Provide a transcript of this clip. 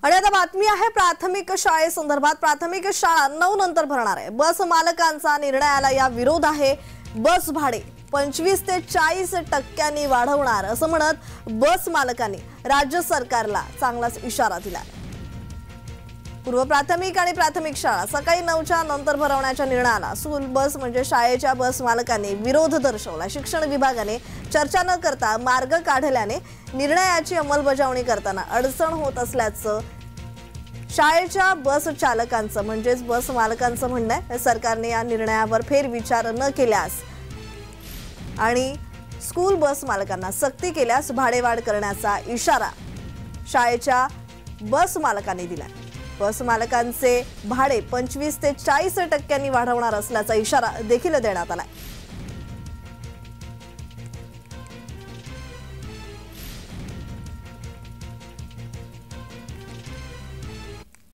आणि आता बातमी आहे प्राथमिक शाळेसंदर्भात। प्राथमिक शाळा 9 नंतर भरणार आहे। बस मालकांचा निर्णयाला या विरोध आहे। बस भाडे 25 ते 40% वाढवणार असं म्हणत बस मालकांनी राज्य सरकारला चांगलाच इशारा दिला। पूर्व प्राथमिक आणि प्राथमिक शाळा सकाळी 9च्या नंतर भरवण्याच्या निर्णयाला स्कूल बस म्हणजे शाळेच्या बस मालकांनी विरोध दर्शवला। शिक्षण विभागाने चर्चा न करता मार्ग काढल्याने निर्णयाची अंमलबजावणी करताना अडचण होत असल्याचं शाळेच्या बस चालकांचं म्हणजे बस मालकांचं म्हणणं आहे। सरकारने या निर्णयावर फेरविचार न केल्यास आणि स्कूल बस मालकांना सक्ती केल्यास भाडेवाढ करण्याचा इशारा शाळेच्या बस मालकांनी दिला। बस मालकांचे भाडे 25 ते 40% वाढवणार असल्याचा इशारा देखील देण्यात आला।